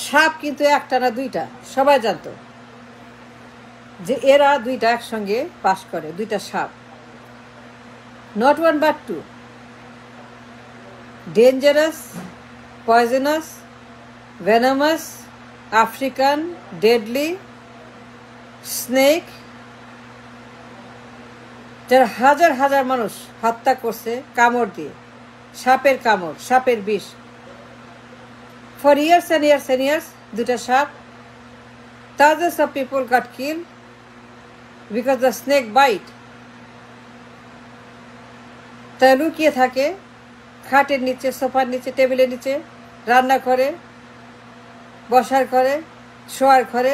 সাপ কিন্তু একটা না দুইটা, সবাই জানতো যে এরা দুইটা একসঙ্গে বাস করে, দুইটা সাপ, not one but two, dangerous, poisonous, venomous, African, deadly snake, যারা হাজার হাজার মানুষ হত্যা করছে কামড় দিয়ে, সাপের কামড়, সাপের বিষ। For years and years and years দুটা সাপ, thousands of people got killed because the snake bite. তা লুকিয়ে থাকে খাটের নিচে, সোফার নিচে, টেবিলের নিচে, রান্না করে, বসার ঘরে, শোয়ার ঘরে,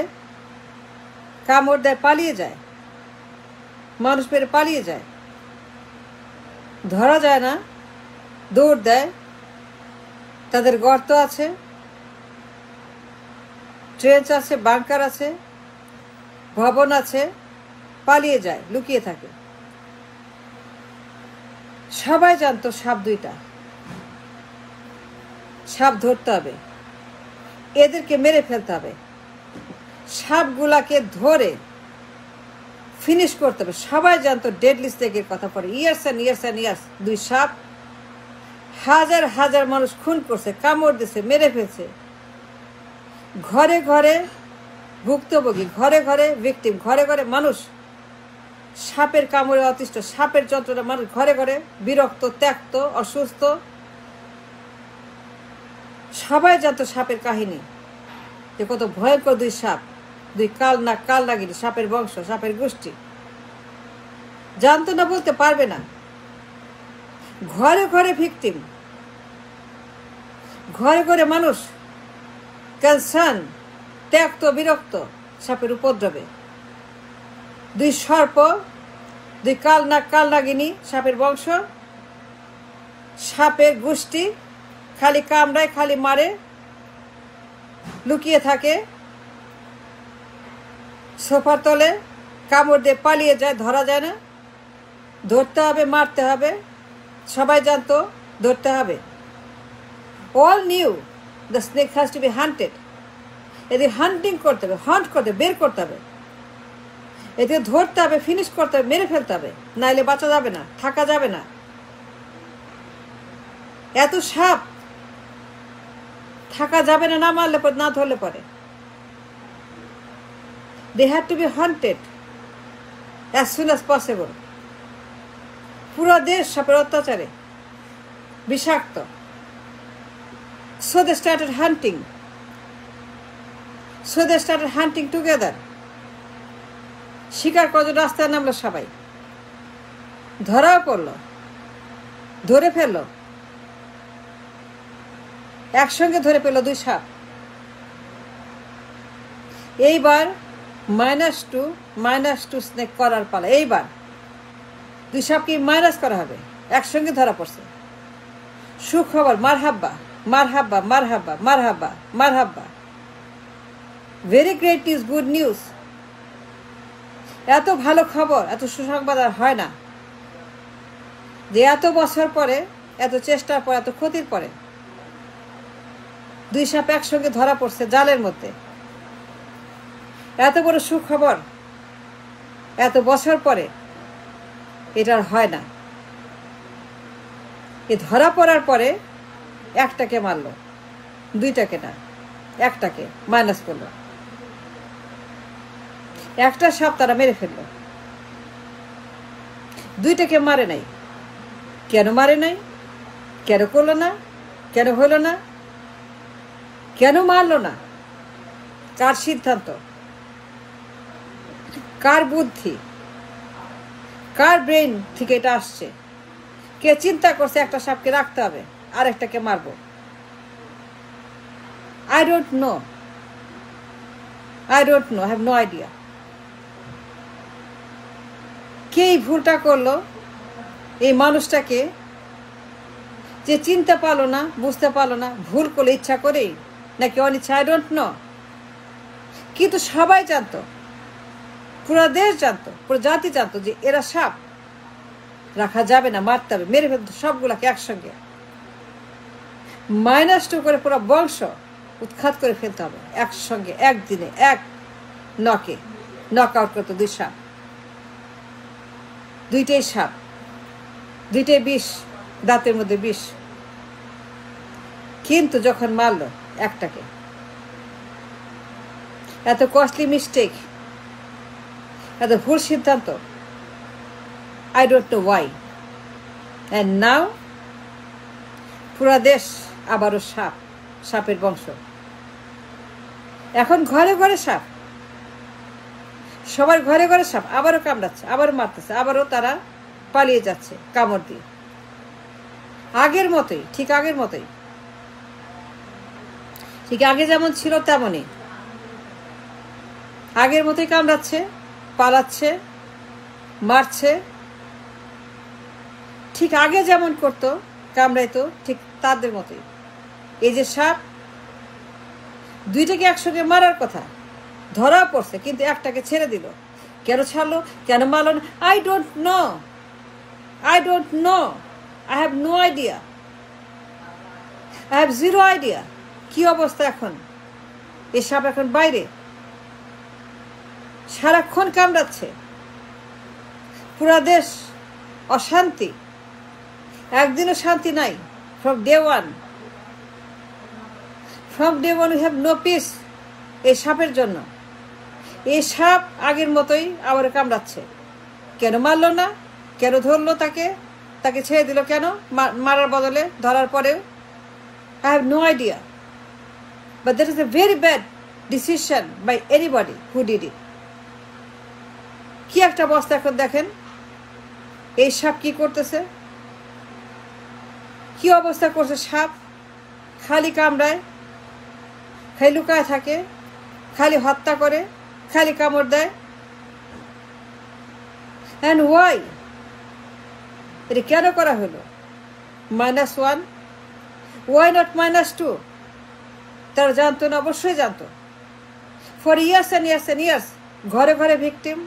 কামড় দেয়, পালিয়ে যায়, মানুষ পেরে পালিয়ে যায়, ধরা যায় না, দৌড় দেয়, তাদের গর্ত আছে, ট্রেঞ্চ আছে, বাংকার আছে, ভবন আছে, পালিয়ে যায়, লুকিয়ে থাকে। সবাই জানতো সাপ দুইটা, সাপ ধরতে হবে, এদেরকে মেরে ফেলতে হবে, সাপগুলাকে ধরে ফিনিশ করতে হবে। সবাই জানতো ডেডলি স্নেকের কথা পড়ে, years and years and years. দুই সাপ হাজার হাজার মানুষ খুন করছে, কামড় দিছে, মেরে ফেলছে। ঘরে ঘরে ভুক্তভোগী, ঘরে ঘরে ভিকটিম, ঘরে ঘরে মানুষ সাপের কামড়ে অতিষ্ঠ, সাপের যন্ত্রণা, মানুষ ঘরে ঘরে বিরক্ত, ত্যক্ত, অসুস্থ। সবাই জানতো সাপের কাহিনী, যে কত ভয়ঙ্কর দুই সাপ, দুই কাল নাগিনী, সাপের বংশ, সাপের গোষ্ঠী। জানতো না, বলতে পারবে না। ঘরে ঘরে ভিকটিম, ঘরে ঘরে মানুষ কনসার্ন, ত্যক্ত, বিরক্ত সাপের উপদ্রবে। দুই সর্প, দুই কাল নাগিনী, সাপের বংশ, সাপের গোষ্ঠী, খালি কামড়ায়, খালি মারে, লুকিয়ে থাকে সোফার তলে, কামড় দিয়ে পালিয়ে যায়, ধরা যায় না, ধরতে হবে, মারতে হবে। সবাই জানতো ধরতে হবে। All knew the snake has to be hunted. এদের হান্টিং করতে হবে, হান্ট করতে হবে, বের করতে হবে, এদের ধরতে হবে, ফিনিশ করতে হবে, মেরে ফেলতে হবে, নাইলে বাঁচা যাবে না, থাকা যাবে না। এত সাপ, থাকা যাবে না, না মারলে পরে, না ধরলে পরে। They had to be hunted as soon as possible. পুরো দেশ সাপের অত্যাচারে বিষাক্ত। So they started hunting. So they started hunting together. শিকার করার জন্য রাস্তায় নামলো সবাই, ধরাও পড়লো, ধরে ফেললো, একসঙ্গে ধরে পেল দুই সাপ। এইবার -2 স্নেক করার পালা। এইবার দুই সাপকে মাইনাস করা হবে, একসঙ্গে ধরা পড়ছে। সুখবর, মারহাব্বা, মারহাব্বা, মারহাব্বা, মারহাব্বা, মারহাব্বা। Very great news, good news. এত ভালো খবর, এত সুসংবাদ আর হয় না, যে এত বছর পরে, এত চেষ্টার পর, এত ক্ষতির পরে দুই সাপ একসঙ্গে ধরা পড়ছে জালের মধ্যে। এত বড় সুখবর এত বছর পরে এটার হয় না। এ ধরা পড়ার পরে একটাকে মারলো, দুইটাকে না, একটাকে মাইনাস করলো। একটা সাপ তারা মেরে ফেললো, দুইটাকে মারে নাই। কেন মারে নাই? কেন করলো না? কেন হলো না? কেন মারলো না? কার সিদ্ধান্ত? কার বুদ্ধি? কার ব্রেন থেকে এটা আসছে? কে চিন্তা করছে একটা সাপকে রাখতে হবে আর একটাকে মারবো? I don't know, I have no idea. কে এই ভুলটা করলো? এই মানুষটাকে যে চিনতে পারলো না, বুঝতে পারলো না, ভুল করলো ইচ্ছা করেই নাকি অনিচ্ছা, I don't know. কিন্তু সবাই জানতো, পুরো দেশ জানতো, পুরো জাতি জানতো যে এরা সাপ, রাখা যাবে না, মারতে হবে, মেরে ফেলতে সবগুলাকে একসঙ্গে। -2 করে পুরো বংশ উৎখাত করে ফেলতে হবে একসঙ্গে, একদিনে, এক নকে নক আউট করতো দুই সাপ, দুইটাই সাপ, দুইটাই বিষ, দাঁতের মধ্যে বিষ। কিন্তু যখন মারলো একটাকে, এত কস্টলি মিস্টেক, এত ভুল সিদ্ধান্ত, I don't no Y. And now পুরা দেশ আবারও সাপ, সাপের বংশ। এখন ঘরে ঘরে সাপ, সবার ঘরে ঘরে সাপ, আবারও কামড়াচ্ছে, আবারও মারতেছে, আবারও তারা পালিয়ে যাচ্ছে কামড় দিয়ে। আগের মতোই, ঠিক আগের মতোই, ঠিক আগে যেমন ছিল তেমনই, আগের মতোই কামড়াচ্ছে, পালাচ্ছে, মারছে, ঠিক আগে যেমন করতো, কামড়াইতো, ঠিক তাদের মতোই। এই যে সাপ, দুইটাকে একসঙ্গে মারার কথা, ধরা পড়ছে, কিন্তু একটাকে ছেড়ে দিল। কেন ছাড়লো, কেন মারল না? I don't know, I don't know, I have no idea, I have zero idea কি অবস্থা এখন। এই সাপ এখন বাইরে সারাক্ষণ কামড়াচ্ছে, পুরা দেশ অশান্তি, একদিনও শান্তি নাই। From day one, we have no peace এই সাপের জন্য। এই সাপ আগের মতোই আবার কামড়াচ্ছে। কেন মারলো না, কেন ধরলো তাকে, তাকে ছেড়ে দিল কেন মারার বদলে, ধরার পরেও? I have no idea, but that is a very bad decision by anybody who did it. কি একটা অবস্থা এখন দেখেন, এই সাপ কি করতেছে, কি অবস্থা করছে সাপ। খালি কামড়ায়, খালি লুকায় থাকে, খালি হত্যা করে, খালি কামড় দেয়। And why? এটা কেন করা হলো? -1, ওয়াই নট -2? তারা জানতো না? অবশ্যই জানতো। For years and years and years ঘরে ঘরে ভিকটিম,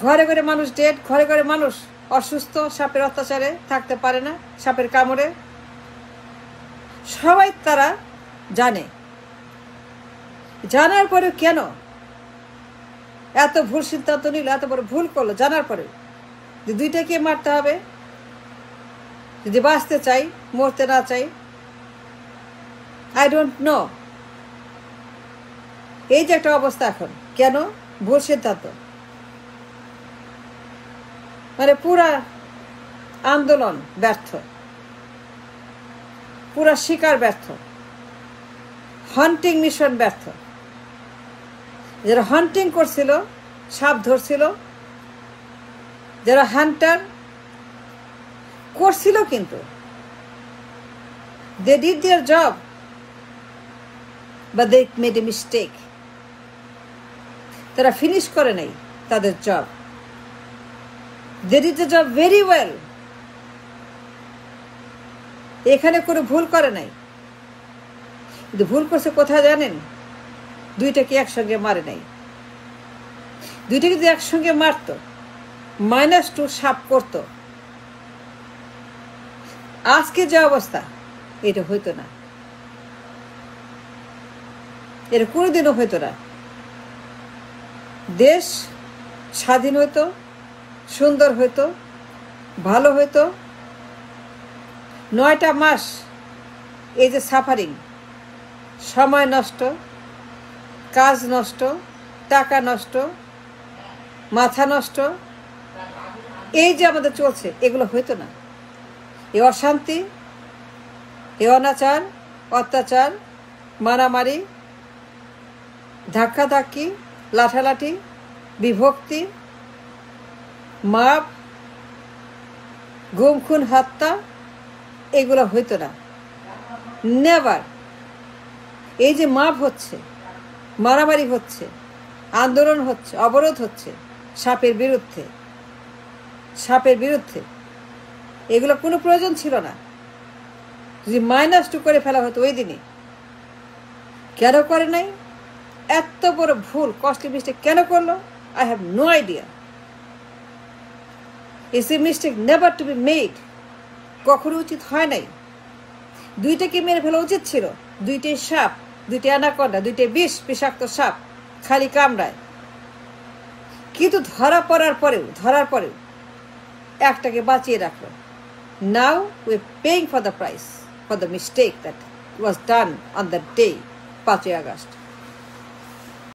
ঘরে ঘরে মানুষ ডেড, ঘরে ঘরে মানুষ অসুস্থ, সাপের অত্যাচারে থাকতে পারে না, সাপের কামড়ে। সবাই তারা জানে, জানার পরে কেন এত ভুল সিদ্ধান্ত নিল, এত বড় ভুল করলো জানার পরে? যে দুইটাকে মারতে হবে যদি বাঁচতে চাই, মরতে না চাই। I don't no. এই যে একটা অবস্থা এখন, কেন? ভুল সিদ্ধান্ত। মানে পুরা আন্দোলন ব্যর্থ, পুরা শিকার ব্যর্থ, হান্টিং মিশন ব্যর্থ। যারা হান্টিং করছিল, সাপ ধরছিল, যারা হান্টার করছিল, কিন্তু they did their job but they made a mistake. তারা ফিনিশ করে নাই তাদের job. they did the job very well. এখানে কোনো ভুল করে নাই, কিন্তু ভুল করছে কোথায় জানেন? দুইটাকে একসঙ্গে মারে নাই। দুইটাকে যদি একসঙ্গে মারত, -2 সাপ করতো, আজকে যে অবস্থা, এটা হইতো না, এটা কোনোদিনও হইতো না। দেশ স্বাধীন হইতো, সুন্দর হইতো, ভালো হইতো। 9টা মাস এই যে সাফারিং, সময় নষ্ট, কাজ নষ্ট, টাকা নষ্ট, মাথা নষ্ট, এই যে আমাদের চলছে, এগুলো হইতো না। এই অশান্তি, এই অনাচার, অত্যাচার, মারামারি, ধাক্কাধাক্কি, লাঠালাঠি, বিভক্তি, মাপ, গুম খুন হত্যা, এগুলো হইতো না। নেভার। এই যে মাপ হচ্ছে, মারামারি হচ্ছে, আন্দোলন হচ্ছে, অবরোধ হচ্ছে সাপের বিরুদ্ধে, সাপের বিরুদ্ধে, এগুলো কোনো প্রয়োজন ছিল না। যদি -2 করে ফেলা হতো ওই দিনে, কেন করে নাই? এত বড় ভুল, কস্টলি মিস্টেক কেন করলো? I have no idea. It's a mistake never to be made. কখনো উচিত হয় নাই। দুইটাকে মেরে ফেলা উচিত ছিল, দুইটাই সাপ, দুইটা অ্যানাকোন্ডা, দুইটাই বিষাক্ত সাপ খালি কামড়ায়। কিন্তু ধরার পরেও একটাকে বাঁচিয়ে রাখলো। Now we paying for the price, for the mistake that was done on the day 5ই আগস্ট।